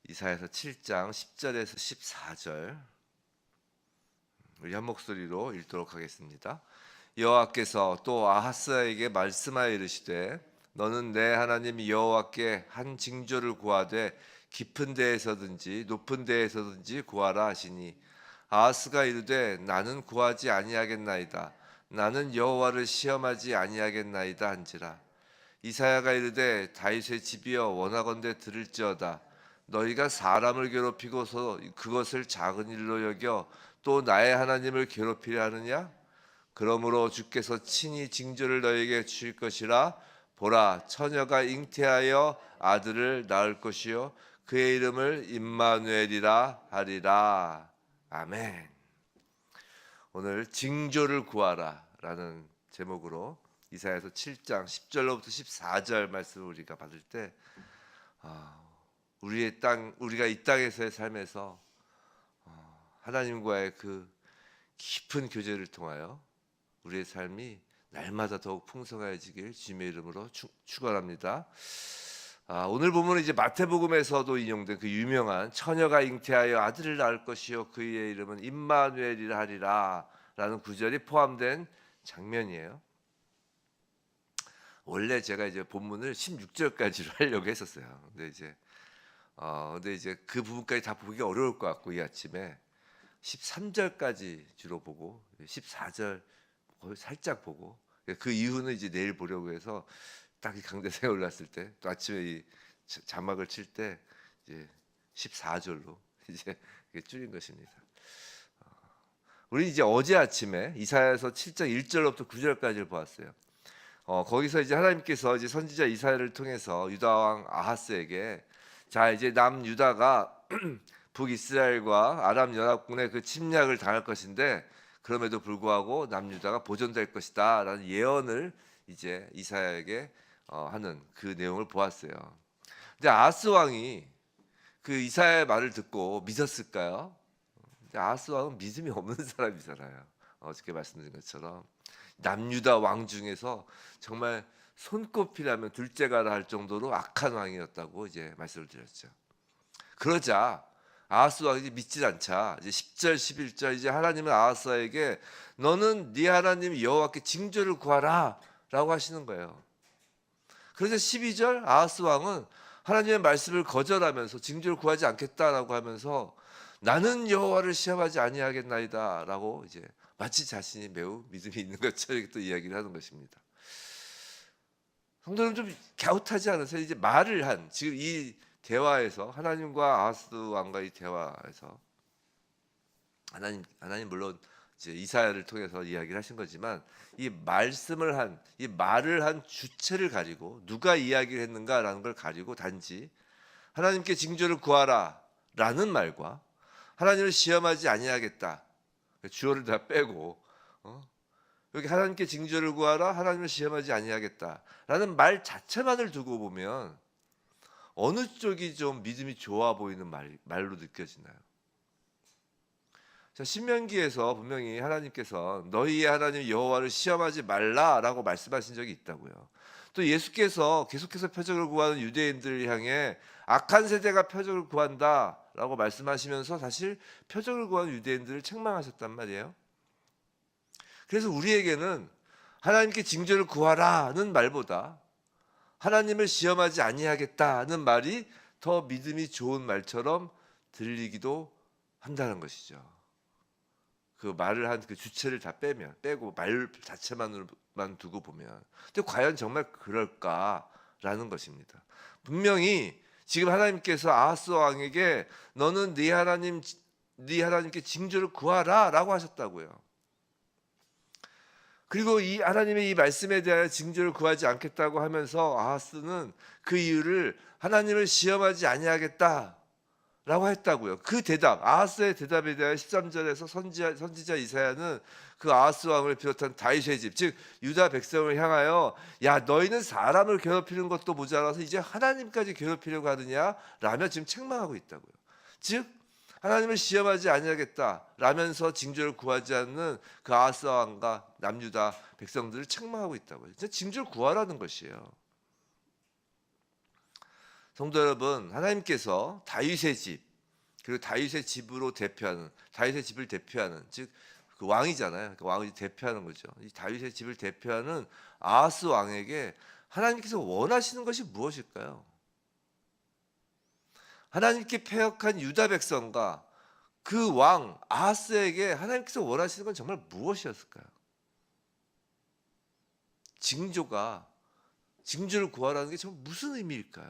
이사야서 7장 10절에서 14절 우리 한 목소리로 읽도록 하겠습니다. 여호와께서 또 아하스에게 말씀하여 이르시되 너는 내 하나님 여호와께 한 징조를 구하되 깊은 데에서든지 높은 데에서든지 구하라 하시니 아하스가 이르되 나는 구하지 아니하겠나이다. 나는 여호와를 시험하지 아니하겠나이다 한지라. 이사야가 이르되 다윗의 집이여 원하건대 들을지어다. 너희가 사람을 괴롭히고서 그것을 작은 일로 여겨 또 나의 하나님을 괴롭히려 하느냐? 그러므로 주께서 친히 징조를 너희에게 주실 것이라. 보라, 처녀가 잉태하여 아들을 낳을 것이요 그의 이름을 임마누엘이라 하리라. 아멘. 오늘 징조를 구하라라는 제목으로 이사야서 7장 10절로부터 14절 말씀을 우리가 받을 때 우리가 이 땅에서의 삶에서 하나님과의 그 깊은 교제를 통하여 우리의 삶이 날마다 더욱 풍성해지길 주님의 이름으로 축원합니다. 오늘 본문은 이제 마태복음에서도 인용된 그 유명한 처녀가 잉태하여 아들을 낳을 것이요 그의 이름은 임마누엘이라 하리라라는 구절이 포함된 장면이에요. 원래 제가 이제 본문을 16절까지로 하려고 했었어요. 근데 이제 그 부분까지 다 보기 어려울 것 같고 이 아침에 13절까지 주로 보고 14절 거의 살짝 보고 그 이유는 이제 내일 보려고 해서 딱 이 강대상에 올랐을 때 또 아침에 이 자막을 칠 때 이제 14절로 이제 줄인 것입니다. 우리 이제 어제 아침에 이사야서 7장 1절로부터 9절까지를 보았어요. 거기서 이제 하나님께서 이제 선지자 이사야를 통해서 유다 왕 아하스에게 자 이제 남유다가 북이스라엘과 아람 연합군의 그 침략을 당할 것인데 그럼에도 불구하고 남유다가 보존될 것이다라는 예언을 이제 이사야에게 하는 그 내용을 보았어요. 근데 아하스 왕이 그 이사야의 말을 듣고 믿었을까요? 아하스 왕은 믿음이 없는 사람이잖아요. 어저께 말씀드린 것처럼 남유다 왕 중에서 정말 손꼽히라면 둘째가라 할 정도로 악한 왕이었다고 이제 말씀을 드렸죠. 그러자 아하스 왕이 믿지 않자 이제 10절 11절 이제 하나님은 아하스에게 너는 네 하나님 여호와께 징조를 구하라라고 하시는 거예요. 그래서 12절 아하스 왕은 하나님의 말씀을 거절하면서 징조를 구하지 않겠다라고 하면서 나는 여호와를 시험하지 아니하겠나이다라고 이제 마치 자신이 매우 믿음이 있는 것처럼 또 이야기를 하는 것입니다. 성도는 좀 갸웃하지 않으세요? 이제 말을 한 지금 이 대화에서 하나님과 아하스 왕과의 대화에서 하나님 물론 이제 이사야를 통해서 이야기를 하신 거지만 이 말을 한 주체를 가지고 누가 이야기를 했는가라는 걸 가지고 단지 하나님께 징조를 구하라라는 말과 하나님을 시험하지 아니하겠다 주어를 다 빼고 여기 하나님께 징조를 구하라 하나님을 시험하지 아니하겠다라는 말 자체만을 두고 보면 어느 쪽이 좀 믿음이 좋아 보이는 말로 느껴지나요? 자, 신명기에서 분명히 하나님께서 너희의 하나님 여호와를 시험하지 말라라고 말씀하신 적이 있다고요. 또 예수께서 계속해서 표적을 구하는 유대인들을 향해 악한 세대가 표적을 구한다라고 말씀하시면서 사실 표적을 구하는 유대인들을 책망하셨단 말이에요. 그래서 우리에게는 하나님께 징조를 구하라는 말보다 하나님을 시험하지 아니하겠다는 말이 더 믿음이 좋은 말처럼 들리기도 한다는 것이죠. 그 말을 한 그 주체를 다 빼고 말 자체만으로만 두고 보면 근데 과연 정말 그럴까라는 것입니다. 분명히 지금 하나님께서 아하스 왕에게 너는 네 하나님께 징조를 구하라라고 하셨다고요. 그리고 이 하나님의 이 말씀에 대하여 징조를 구하지 않겠다고 하면서 아하스는 그 이유를 하나님을 시험하지 아니하겠다라고 했다고요. 그 대답, 아하스의 대답에 대하여 13절에서 선지자 이사야는 그 아하스 왕을 비롯한 다윗의 집, 즉 유다 백성을 향하여 야 너희는 사람을 괴롭히는 것도 모자라서 이제 하나님까지 괴롭히려고 하느냐라며 지금 책망하고 있다고요. 즉 하나님을 시험하지 아니하겠다라면서 징조를 구하지 않는 그 아하스 왕과 남유다 백성들을 책망하고 있다고요. 징조를 구하라는 것이에요. 성도 여러분, 하나님께서 다윗의 집, 그리고 다윗의 집으로 대표하는, 다윗의 집을 대표하는, 즉 그 왕이잖아요. 그 왕을 대표하는 거죠. 이 다윗의 집을 대표하는 아하스 왕에게 하나님께서 원하시는 것이 무엇일까요? 하나님께 패역한 유다 백성과 그 왕 아하스에게 하나님께서 원하시는 건 정말 무엇이었을까요? 징조를 구하라는 게 정말 무슨 의미일까요?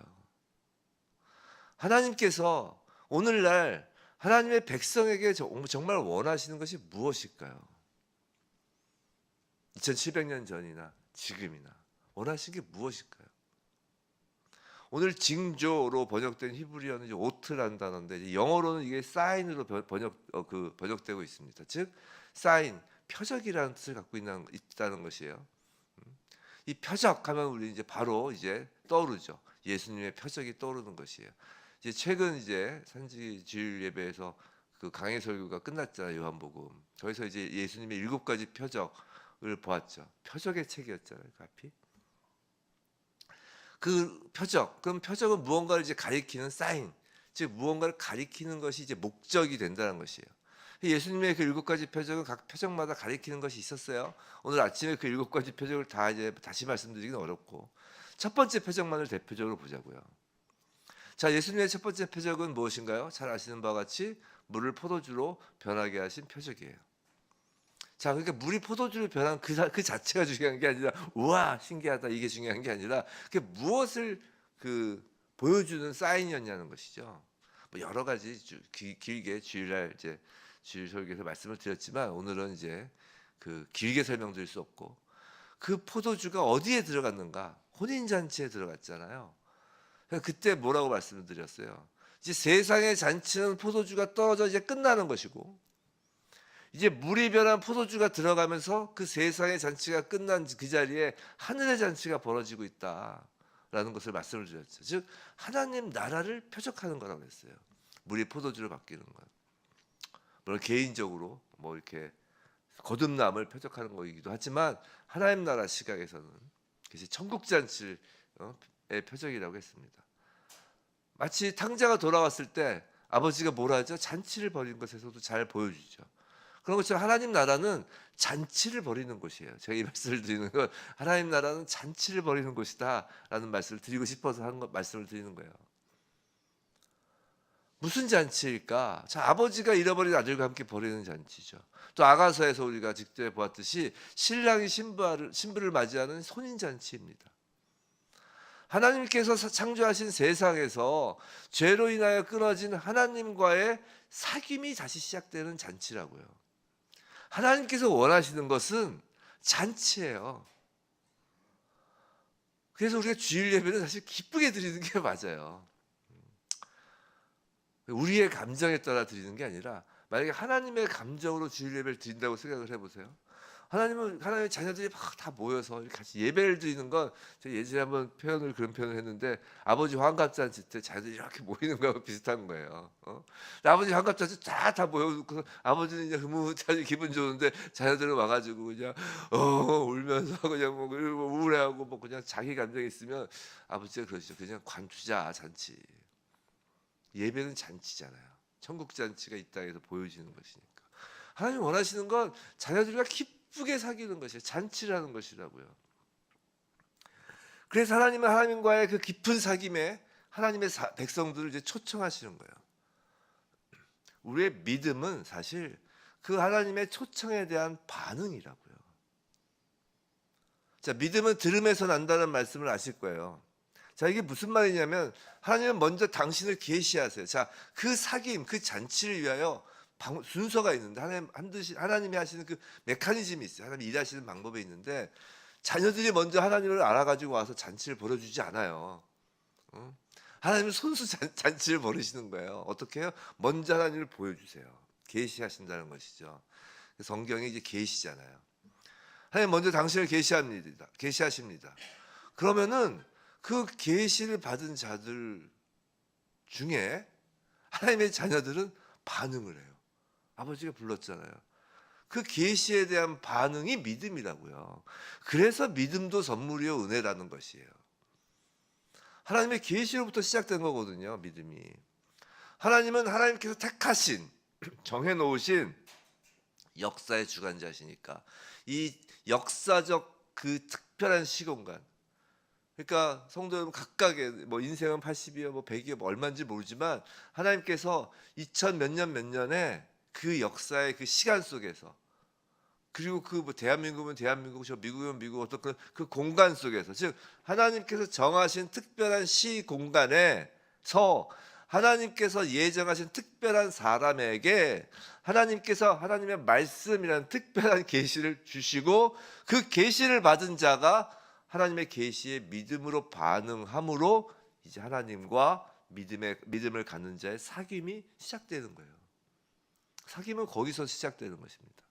하나님께서 오늘날 하나님의 백성에게 정말 원하시는 것이 무엇일까요? 2700년 전이나 지금이나 원하시는 게 무엇일까요? 오늘 징조로 번역된 히브리어는 이제 오트라는 단어인데, 이제 영어로는 이게 사인으로 번역되고 있습니다. 즉 사인, 표적이라는 뜻을 갖고 있다는 것이에요. 이 표적하면 우리 이제 바로 이제 떠오르죠. 예수님의 표적이 떠오르는 것이에요. 이제 최근 이제 산지 주일 예배에서 그 강해 설교가 끝났잖아요. 요한복음. 거기서 이제 예수님의 7가지 표적을 보았죠. 표적의 책이었잖아요. 앞이. 그 표적, 그럼 표적은 무언가를 이제 가리키는 사인, 즉 무언가를 가리키는 것이 이제 목적이 된다는 것이에요. 예수님의 그 7가지 표적은 각 표적마다 가리키는 것이 있었어요. 오늘 아침에 그 7가지 표적을 다 이제 다시 말씀드리기는 어렵고, 첫 번째 표적만을 대표적으로 보자고요. 자, 예수님의 첫 번째 표적은 무엇인가요? 잘 아시는 바와 같이 물을 포도주로 변하게 하신 표적이에요. 자, 그러니까 물이 포도주로 변한 그 자체가 중요한 게 아니라, 우와 신기하다 이게 중요한 게 아니라, 그게 무엇을 보여주는 사인이었냐는 것이죠. 뭐 여러 가지 길게 주일날 이제 주일 설교에서 말씀을 드렸지만, 오늘은 이제 길게 설명드릴 수 없고, 그 포도주가 어디에 들어갔는가? 혼인잔치에 들어갔잖아요. 그때 뭐라고 말씀을 드렸어요? 이제 세상의 잔치는 포도주가 떨어져 이제 끝나는 것이고, 이제 물이 변한 포도주가 들어가면서 그 세상의 잔치가 끝난 그 자리에 하늘의 잔치가 벌어지고 있다라는 것을 말씀을 드렸죠. 즉 하나님 나라를 표적하는 거라고 했어요. 물이 포도주로 바뀌는 것. 물론 개인적으로 뭐 이렇게 거듭남을 표적하는 거이기도 하지만, 하나님 나라 시각에서는 그것이 천국 잔치의 표적이라고 했습니다. 마치 탕자가 돌아왔을 때 아버지가 뭐라 하죠? 잔치를 벌인 것에서도 잘 보여주죠. 그런 것처럼 하나님 나라는 잔치를 벌이는 곳이에요. 제가 이 말씀을 드리는 건 하나님 나라는 잔치를 벌이는 곳이다라는 말씀을 드리고 싶어서 말씀을 드리는 거예요. 무슨 잔치일까? 자, 아버지가 잃어버린 아들과 함께 벌이는 잔치죠. 또 아가서에서 우리가 직접 보았듯이 신랑이 신부를 맞이하는 혼인잔치입니다. 하나님께서 창조하신 세상에서 죄로 인하여 끊어진 하나님과의 사귐이 다시 시작되는 잔치라고요. 하나님께서 원하시는 것은 잔치예요. 그래서 우리가 주일 예배는 사실 기쁘게 드리는 게 맞아요. 우리의 감정에 따라 드리는 게 아니라, 만약에 하나님의 감정으로 주일 예배를 드린다고 생각을 해보세요. 하나님의 자녀들이 막 다 모여서 이렇게 같이 예배를 드리는 건, 제가 예전에 한번 그런 표현을 했는데, 아버지 환갑잔치 때 자녀들이 이렇게 모이는 거하고 비슷한 거예요. 아버지 환갑잔치 다 모여놓고 아버지는 이제 흐뭇하게 기분 좋은데, 자녀들은 와가지고 그냥 울면서 그냥 뭐 우울해하고 뭐 그냥 자기 감정이 있으면, 아버지가 그러시죠. 그냥 관두자 잔치. 예배는 잔치잖아요. 천국 잔치가 이 땅에서 보여지는 것이니까. 하나님 원하시는 건 자녀들과 기쁘게 사귀는 것이에요. 잔치를 하는 것이라고요. 그래서 하나님은 하나님과의 그 깊은 사귐에 하나님의 백성들을 이제 초청하시는 거예요. 우리의 믿음은 사실 그 하나님의 초청에 대한 반응이라고요. 자, 믿음은 들음에서 난다는 말씀을 아실 거예요. 자, 이게 무슨 말이냐면, 하나님은 먼저 당신을 계시하세요. 자, 그 사귐, 그 잔치를 위하여 순서가 있는데, 하나님이 하시는 그 메커니즘이 있어요. 하나님이 일하시는 방법이 있는데, 자녀들이 먼저 하나님을 알아가지고 와서 잔치를 벌여주지 않아요. 하나님은 손수 잔치를 벌이시는 거예요. 어떻게 해요? 먼저 하나님을 보여주세요. 계시하신다는 것이죠. 성경이 이제 계시잖아요. 하나님 먼저 당신을 계시하십니다. 그러면은 그 계시를 받은 자들 중에 하나님의 자녀들은 반응을 해요. 아버지가 불렀잖아요. 그 계시에 대한 반응이 믿음이라고요. 그래서 믿음도 선물이요 은혜라는 것이에요. 하나님의 계시로부터 시작된 거거든요. 믿음이. 하나님은 하나님께서 택하신 정해놓으신 역사의 주관자시니까 이 역사적 그 특별한 시공간, 그러니까 성도 여러분 각각의 뭐 인생은 80이요 뭐 100이요 뭐 얼마인지 모르지만 하나님께서 2000 몇 년 몇 년에 그 역사의 그 시간 속에서, 그리고 그 뭐 대한민국은 대한민국, 저 미국은 미국, 어떤 그 공간 속에서, 즉 하나님께서 정하신 특별한 시 공간에서 하나님께서 예정하신 특별한 사람에게 하나님께서 하나님의 말씀이라는 특별한 계시를 주시고, 그 계시를 받은 자가 하나님의 계시에 믿음으로 반응함으로 이제 하나님과 믿음을 갖는 자의 사귐이 시작되는 거예요. 사귐은 거기서 시작되는 것입니다.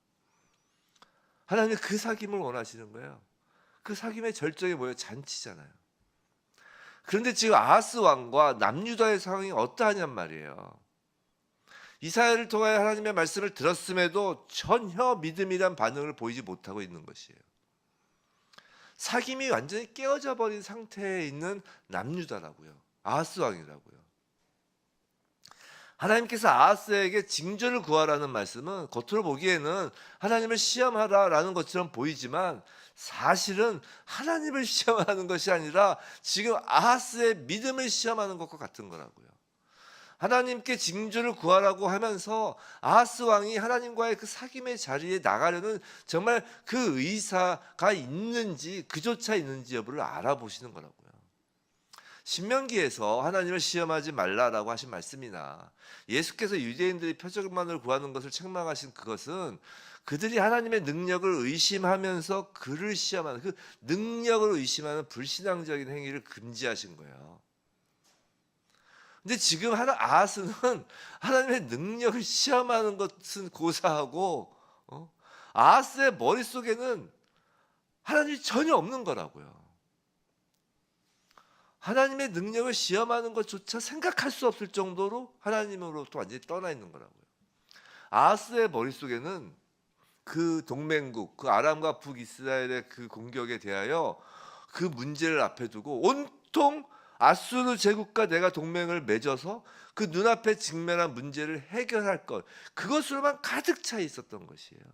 하나님은 그 사귐을 원하시는 거예요. 그 사귐의 절정이 뭐예요? 잔치잖아요. 그런데 지금 아하스 왕과 남유다의 상황이 어떠하냔 말이에요. 이사야를 통하여 하나님의 말씀을 들었음에도 전혀 믿음이란 반응을 보이지 못하고 있는 것이에요. 사귐이 완전히 깨어져 버린 상태에 있는 남유다라고요. 아하스 왕이라고요. 하나님께서 아하스에게 징조를 구하라는 말씀은 겉으로 보기에는 하나님을 시험하라라는 것처럼 보이지만 사실은 하나님을 시험하는 것이 아니라 지금 아하스의 믿음을 시험하는 것과 같은 거라고요. 하나님께 징조를 구하라고 하면서 아하스 왕이 하나님과의 그 사귐의 자리에 나가려는 정말 그 의사가 있는지, 그조차 있는지 여부를 알아보시는 거라고요. 신명기에서 하나님을 시험하지 말라라고 하신 말씀이나 예수께서 유대인들이 표적만을 구하는 것을 책망하신 그것은 그들이 하나님의 능력을 의심하면서 그를 시험하는, 그 능력을 의심하는 불신앙적인 행위를 금지하신 거예요. 근데 지금 아하스는 하나님의 능력을 시험하는 것은 고사하고 아하스의 머릿속에는 하나님이 전혀 없는 거라고요. 하나님의 능력을 시험하는 것조차 생각할 수 없을 정도로 하나님으로부터 완전히 떠나 있는 거라고요. 아하스의 머릿속에는 그 동맹국, 그 아람과 북이스라엘의 그 공격에 대하여 그 문제를 앞에 두고 온통 아수르 제국과 내가 동맹을 맺어서 그 눈앞에 직면한 문제를 해결할 것, 그것으로만 가득 차 있었던 것이에요.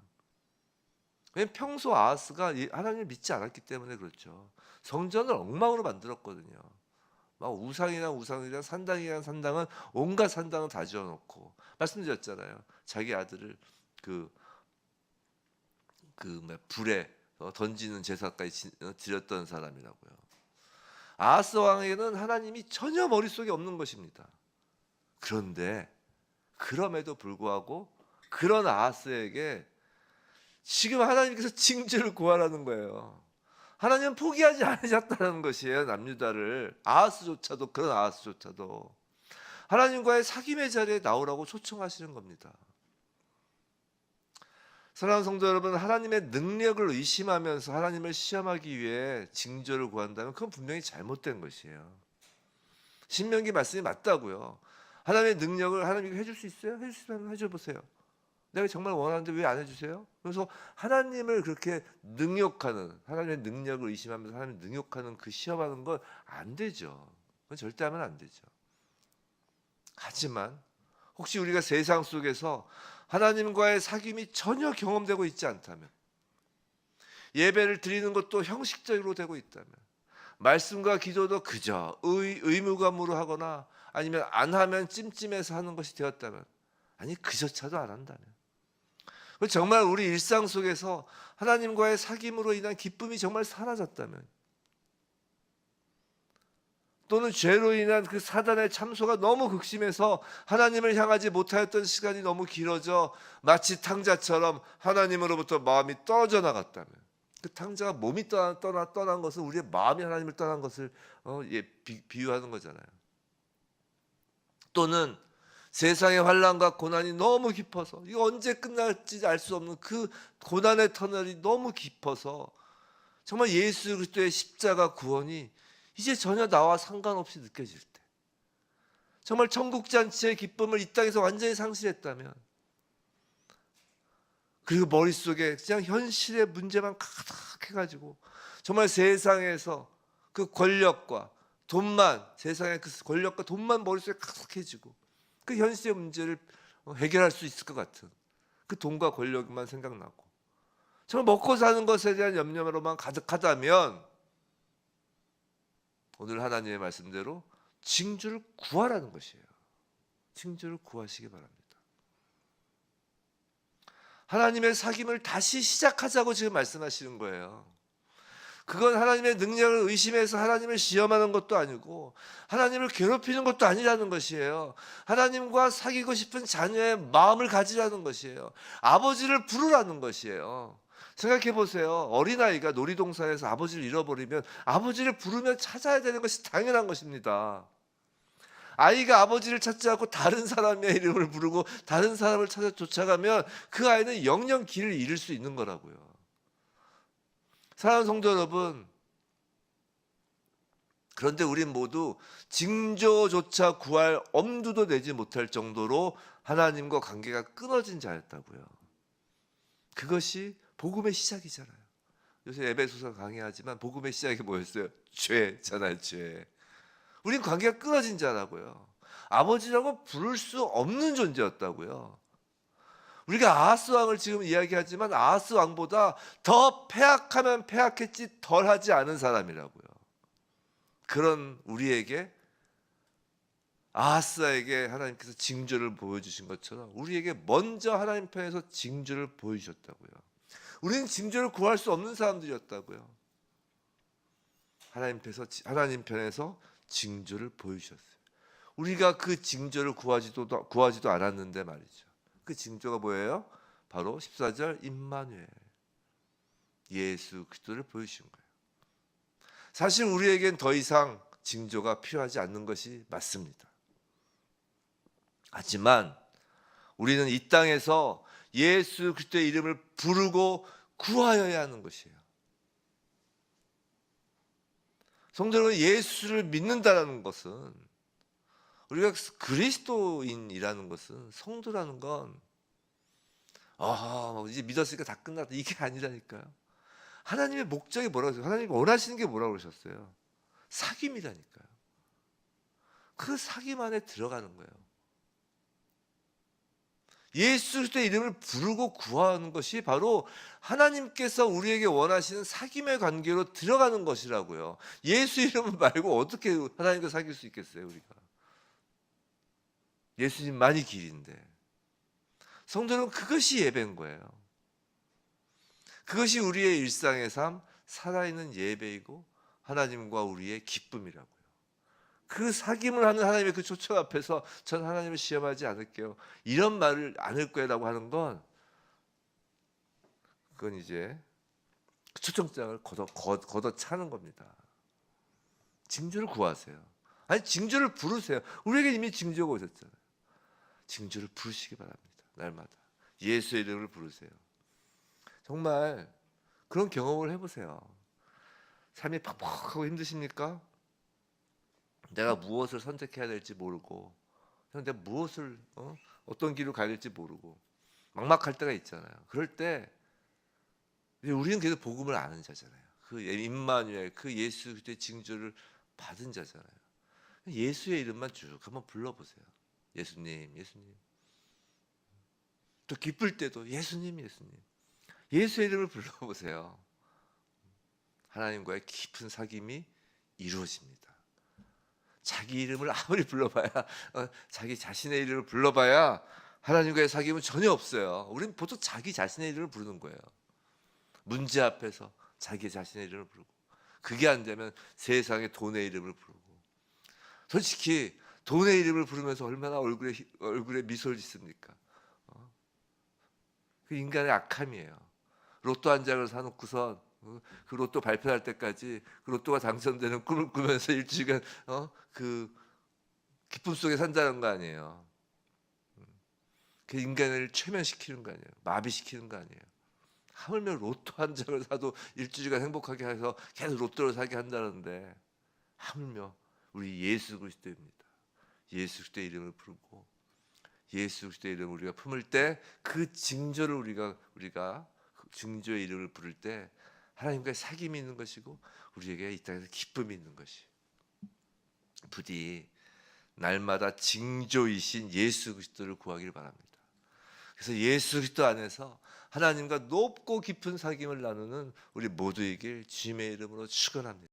왜냐하면 평소 아하스가 하나님을 믿지 않았기 때문에 그렇죠. 성전을 엉망으로 만들었거든요. 막 우상이랑 산당이랑 산당은 온갖 산당은 다 지어놓고, 말씀드렸잖아요. 자기 아들을 불에 던지는 제사까지 드렸던 사람이라고요. 아하스 왕에게는 하나님이 전혀 머릿속에 없는 것입니다. 그런데 그럼에도 불구하고 그런 아하스에게 지금 하나님께서 징조를 구하라는 거예요. 하나님은 포기하지 않으셨다는 것이에요. 남유다를, 아하스조차도, 그런 아하스조차도 하나님과의 사귐의 자리에 나오라고 초청하시는 겁니다. 사랑하는 성도 여러분, 하나님의 능력을 의심하면서 하나님을 시험하기 위해 징조를 구한다면 그건 분명히 잘못된 것이에요. 신명기 말씀이 맞다고요. 하나님의 능력을 하나님이 해줄 수 있어요? 해줄 수 있으면 해줘 보세요. 내가 정말 원하는데 왜 안 해주세요? 그래서 하나님을 그렇게 능욕하는, 하나님의 능력을 의심하면서 하나님을 능욕하는 그 시험하는 건 안 되죠. 그건 절대 하면 안 되죠. 하지만 혹시 우리가 세상 속에서 하나님과의 사귐이 전혀 경험되고 있지 않다면, 예배를 드리는 것도 형식적으로 되고 있다면, 말씀과 기도도 그저 의무감으로 하거나 아니면 안 하면 찜찜해서 하는 것이 되었다면, 아니 그조차도 안 한다면, 정말 우리 일상 속에서 하나님과의 사귐으로 인한 기쁨이 정말 사라졌다면, 또는 죄로 인한 그 사단의 참소가 너무 극심해서 하나님을 향하지 못하였던 시간이 너무 길어져 마치 탕자처럼 하나님으로부터 마음이 떨어져 나갔다면, 그 탕자가 몸이 떠난 것은 우리의 마음이 하나님을 떠난 것을 비유하는 거잖아요. 또는 세상의 환난과 고난이 너무 깊어서 이거 언제 끝날지 알 수 없는 그 고난의 터널이 너무 깊어서 정말 예수 그리스도의 십자가 구원이 이제 전혀 나와 상관없이 느껴질 때, 정말 천국 잔치의 기쁨을 이 땅에서 완전히 상실했다면, 그리고 머릿속에 그냥 현실의 문제만 가득해가지고 정말 세상에서 그 권력과 돈만, 세상의 그 권력과 돈만 머릿속에 가득해지고 그 현실의 문제를 해결할 수 있을 것 같은 그 돈과 권력만 생각나고 정말 먹고 사는 것에 대한 염려로만 가득하다면 오늘 하나님의 말씀대로 징조를 구하라는 것이에요. 징조를 구하시기 바랍니다. 하나님의 사귐을 다시 시작하자고 지금 말씀하시는 거예요. 그건 하나님의 능력을 의심해서 하나님을 시험하는 것도 아니고 하나님을 괴롭히는 것도 아니라는 것이에요. 하나님과 사귀고 싶은 자녀의 마음을 가지라는 것이에요. 아버지를 부르라는 것이에요. 생각해 보세요. 어린아이가 놀이동산에서 아버지를 잃어버리면 아버지를 부르며 찾아야 되는 것이 당연한 것입니다. 아이가 아버지를 찾지 않고 다른 사람의 이름을 부르고 다른 사람을 찾아 쫓아가면 그 아이는 영영 길을 잃을 수 있는 거라고요. 사랑하는 성도 여러분, 그런데 우린 모두 징조조차 구할 엄두도 내지 못할 정도로 하나님과 관계가 끊어진 자였다고요. 그것이 복음의 시작이잖아요. 요새 에베소서 강의하지만 복음의 시작이 뭐였어요? 죄잖아요, 죄. 우린 관계가 끊어진 자라고요. 아버지라고 부를 수 없는 존재였다고요. 우리가 아하스 왕을 지금 이야기하지만 아하스 왕보다 더 패악하면 패악했지 덜하지 않은 사람이라고요. 그런 우리에게 아하스에게 하나님께서 징조를 보여주신 것처럼 우리에게 먼저 하나님 편에서 징조를 보여주셨다고요. 우리는 징조를 구할 수 없는 사람들이었다고요. 하나님 편에서 징조를 보여주셨어요. 우리가 그 징조를 구하지도 않았는데 말이죠. 그 징조가 뭐예요? 바로 14절 임마누엘, 예수 그리스도를 보여주신 거예요. 사실 우리에겐 더 이상 징조가 필요하지 않는 것이 맞습니다. 하지만 우리는 이 땅에서 예수 그리스도의 이름을 부르고 구하여야 하는 것이에요. 성도 여러분, 예수를 믿는다는 것은, 우리가 그리스도인이라는 것은, 성도라는 건 이제 믿었으니까 다 끝났다 이게 아니라니까요. 하나님의 목적이 뭐라고 하세요? 하나님이 원하시는 게 뭐라고 그러셨어요? 사귐이라니까요. 그 사귐 안에 들어가는 거예요. 예수 그리스도의 이름을 부르고 구하는 것이 바로 하나님께서 우리에게 원하시는 사귐의 관계로 들어가는 것이라고요. 예수 이름 말고 어떻게 하나님과 사귈 수 있겠어요, 우리가? 예수님만이 길인데. 성도는 그것이 예배인 거예요. 그것이 우리의 일상의 삶, 살아있는 예배이고 하나님과 우리의 기쁨이라고요. 그 사귐을 하는 하나님의 그 초청 앞에서 전 하나님을 시험하지 않을게요, 이런 말을 않을 거라고 하는 건, 그건 이제 초청장을 걷어차는 겁니다. 징조를 구하세요. 아니, 징조를 부르세요. 우리에게 이미 징조가 오셨잖아요. 징조를 부르시기 바랍니다. 날마다 예수의 이름을 부르세요. 정말 그런 경험을 해보세요. 삶이 팍팍하고 힘드십니까? 내가 무엇을 선택해야 될지 모르고, 내가 무엇을 어떤 길로 가야 될지 모르고 막막할 때가 있잖아요. 그럴 때 우리는 그래도 복음을 아는 자잖아요. 그 임마누엘, 그 예수 그리스도의 징조를 받은 자잖아요. 예수의 이름만 쭉 한번 불러보세요. 예수님, 예수님. 또 기쁠 때도 예수님, 예수님. 예수의 이름을 불러보세요. 하나님과의 깊은 사귐이 이루어집니다. 자기 이름을 아무리 불러봐야, 자기 자신의 이름을 불러봐야 하나님과의 사귐은 전혀 없어요. 우리는 보통 자기 자신의 이름을 부르는 거예요. 문제 앞에서 자기 자신의 이름을 부르고, 그게 안 되면 세상의 돈의 이름을 부르고. 솔직히 돈의 이름을 부르면서 얼마나 얼굴에 미소를 짓습니까? 그 인간의 악함이에요. 로또 한 장을 사놓고선 그 로또 발표할 때까지 그 로또가 당첨되는 꿈을 꾸면서 일주일간 그 기쁨 속에 산다는 거 아니에요. 그 인간을 최면시키는 거 아니에요. 마비시키는 거 아니에요. 하물며 로또 한 장을 사도 일주일간 행복하게 해서 계속 로또를 사게 한다는데, 하물며 우리 예수 그리스도입니다. 예수 그리스도의 이름을 부르고 예수 그리스도의 이름을 우리가 품을 때, 그 징조를 우리가 징조의 이름을 부를 때 하나님과의 사귐이 있는 것이고 우리에게 이 땅에서 기쁨이 있는 것이. 부디 날마다 징조이신 예수 그리스도를 구하기를 바랍니다. 그래서 예수 그리스도 안에서 하나님과 높고 깊은 사귐을 나누는 우리 모두이길 주님의 이름으로 축원합니다.